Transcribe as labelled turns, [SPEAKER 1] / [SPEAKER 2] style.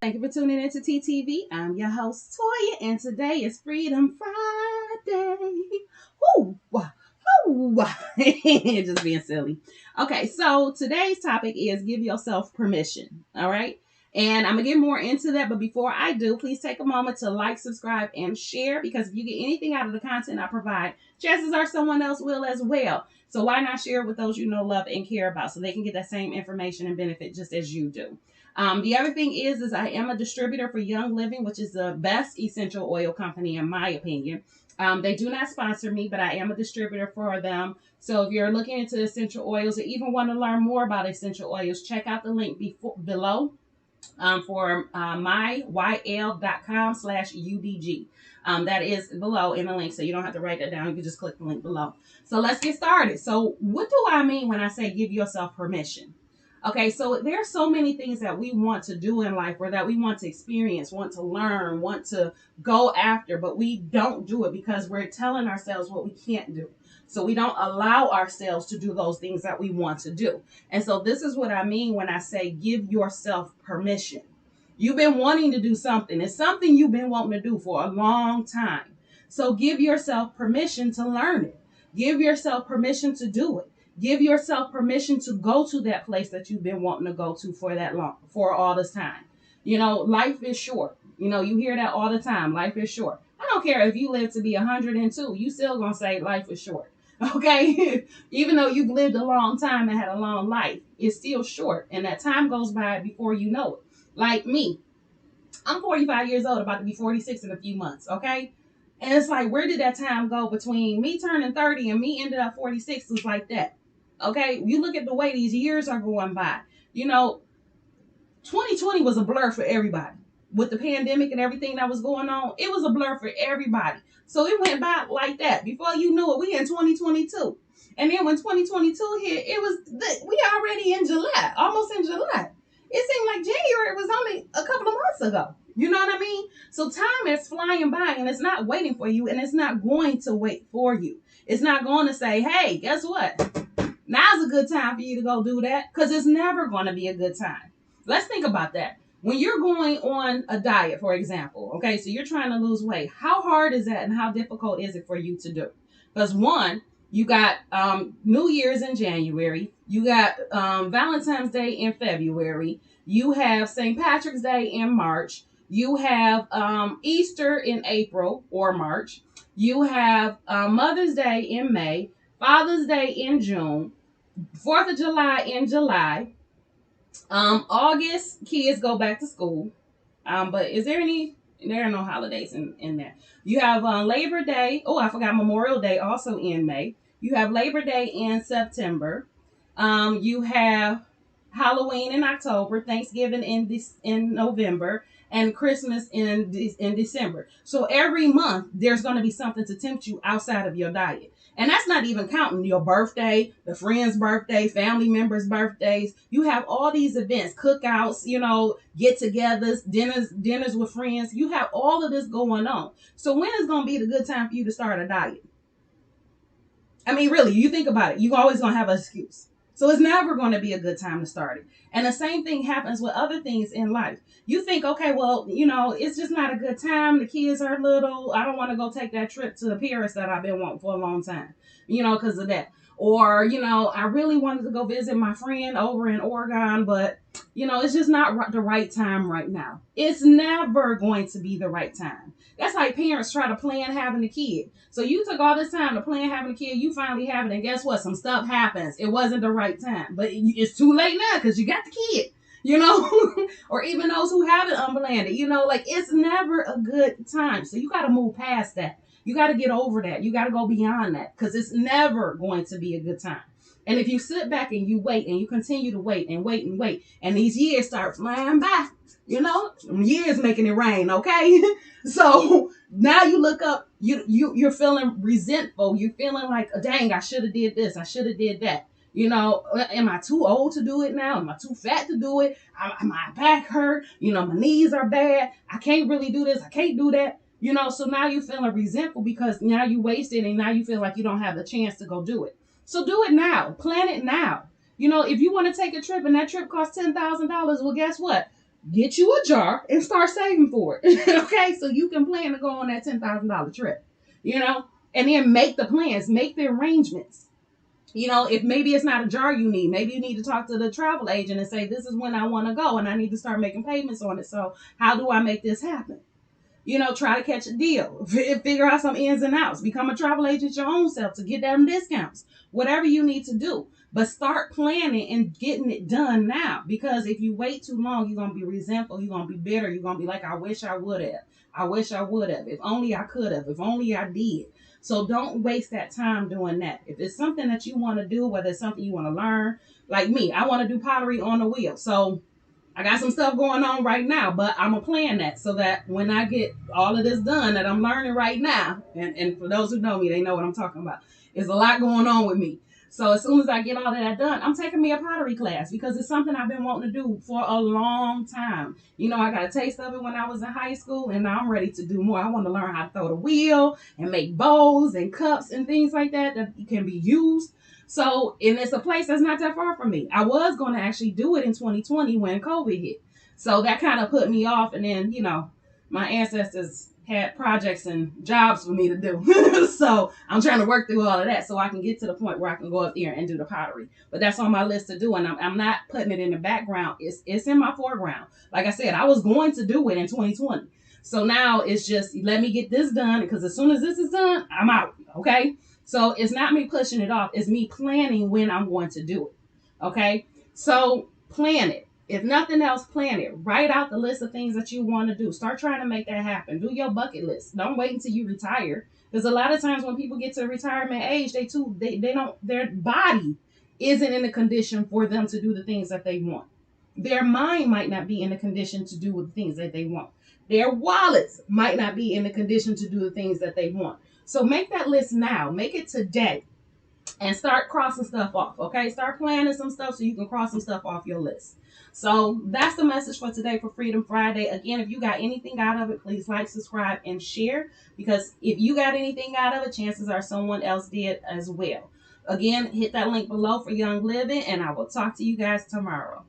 [SPEAKER 1] Thank you for tuning into TTV. I'm your host, Toya, and today is Freedom Friday. Woo! Woo! Just being silly. Okay, so today's topic is give yourself permission. All right. And I'm going to get more into that. But before I do, please take a moment to like, subscribe, and share because if you get anything out of the content I provide, chances are someone else will as well. So why not share it with those you know, love, and care about so they can get that same information and benefit just as you do. The other thing is I am a distributor for Young Living, which is the best essential oil company in my opinion. They do not sponsor me, but I am a distributor for them. So if you're looking into essential oils or even want to learn more about essential oils, check out the link below for myl.com/UDG. That is below in the link, so you don't have to write that down. You can just click the link below. So let's get started. So what do I mean when I say give yourself permission? Okay, so there are so many things that we want to do in life or that we want to experience, want to learn, want to go after, but we don't do it because we're telling ourselves what we can't do. So we don't allow ourselves to do those things that we want to do. And so this is what I mean when I say give yourself permission. You've been wanting to do something. It's something you've been wanting to do for a long time. So give yourself permission to learn it. Give yourself permission to do it. Give yourself permission to go to that place that you've been wanting to go to for that long, for all this time. You know, life is short. You know, you hear that all the time. Life is short. I don't care if you live to be 102. You still gonna say life is short. Okay, even though you've lived a long time and had a long life, it's still short, and that time goes by before you know it. Like me, I'm 45 years old, about to be 46 in a few months. Okay, and it's like, where did that time go between me turning 30 and me ended up 46? Was like that. Okay, you look at the way these years are going by. You know, 2020 was a blur for everybody. With the pandemic and everything that was going on, it was a blur for everybody. So it went by like that. Before you knew it, we in 2022. And then when 2022 hit, we already in July, almost in July. It seemed like January was only a couple of months ago. You know what I mean? So time is flying by and it's not waiting for you and it's not going to wait for you. It's not going to say, hey, guess what? Now's a good time for you to go do that because it's never going to be a good time. Let's think about that. When you're going on a diet, for example, okay, so you're trying to lose weight, how hard is that and how difficult is it for you to do? Because one, you got New Year's in January, you got Valentine's Day in February, you have St. Patrick's Day in March, you have Easter in April or March, you have Mother's Day in May, Father's Day in June, 4th of July in July. August, kids go back to school. But is there any? There are no holidays in there. You have Labor Day. Oh, I forgot Memorial Day also in May. You have Labor Day in September. You have Halloween in October, Thanksgiving in November, and Christmas in December. So every month there's going to be something to tempt you outside of your diet. And that's not even counting your birthday, the friend's birthday, family members' birthdays. You have all these events, cookouts, you know, get-togethers, dinners with friends. You have all of this going on. So when is going to be the good time for you to start a diet? I mean, really, you think about it. You're always going to have an excuse. So it's never going to be a good time to start it. And the same thing happens with other things in life. You think, okay, well, you know, it's just not a good time. The kids are little. I don't want to go take that trip to Paris that I've been wanting for a long time, you know, because of that. Or, you know, I really wanted to go visit my friend over in Oregon, but, you know, it's just not the right time right now. It's never going to be the right time. That's like parents try to plan having a kid. So you took all this time to plan having a kid, you finally have it, and guess what? Some stuff happens. It wasn't the right time, but it's too late now because you got the kid, you know, or even those who haven't unplanned it, you know, like it's never a good time. So you got to move past that. You got to get over that. You got to go beyond that because it's never going to be a good time. And if you sit back and you wait and you continue to wait and wait and wait, and these years start flying by, you know, years making it rain, okay? So now you look up, you're feeling resentful. You're feeling like, dang, I should have did this. I should have did that. You know, am I too old to do it now? Am I too fat to do it? My back hurt? You know, my knees are bad. I can't really do this. I can't do that. You know, so now you're feeling resentful because now you wasted and now you feel like you don't have the chance to go do it. So do it now. Plan it now. You know, if you want to take a trip and that trip costs $10,000, well, guess what? get you a jar and start saving for it. Okay, so you can plan to go on that $10,000 trip, you know, and then make the plans, make the arrangements. You know, if maybe it's not a jar you need, maybe you need to talk to the travel agent and say, this is when I want to go and I need to start making payments on it. So, how do I make this happen? You know, try to catch a deal, figure out some ins and outs, become a travel agent your own self to get them discounts, whatever you need to do. But start planning and getting it done now, because if you wait too long, you're going to be resentful. You're going to be bitter. You're going to be like, I wish I would have. I wish I would have. If only I could have. If only I did. So don't waste that time doing that. If it's something that you want to do, whether it's something you want to learn, like me, I want to do pottery on the wheel. So I got some stuff going on right now, but I'm going to plan that so that when I get all of this done that I'm learning right now, and for those who know me, they know what I'm talking about. There's a lot going on with me. So as soon as I get all of that done, I'm taking me a pottery class because it's something I've been wanting to do for a long time. You know, I got a taste of it when I was in high school, and now I'm ready to do more. I want to learn how to throw the wheel and make bowls and cups and things like that that can be used. So, and it's a place that's not that far from me. I was going to actually do it in 2020 when COVID hit. So that kind of put me off. And then, you know, my ancestors had projects and jobs for me to do. So I'm trying to work through all of that so I can get to the point where I can go up there and do the pottery. But that's on my list to do. And I'm not putting it in the background. It's in my foreground. Like I said, I was going to do it in 2020. So now it's just, let me get this done, because as soon as this is done, I'm out. Okay. So it's not me pushing it off. It's me planning when I'm going to do it. Okay. So plan it. If nothing else, plan it. Write out the list of things that you want to do. Start trying to make that happen. Do your bucket list. Don't wait until you retire. Because a lot of times when people get to retirement age, they don't, their body isn't in the condition for them to do the things that they want. Their mind might not be in the condition to do the things that they want. Their wallets might not be in the condition to do the things that they want. So make that list now. Make it today and start crossing stuff off. Okay, start planning some stuff so you can cross some stuff off your list. So that's the message for today for Freedom Friday. Again, if you got anything out of it, please like, subscribe, and share, because if you got anything out of it, chances are someone else did as well. Again, hit that link below for Young Living, and I will talk to you guys tomorrow.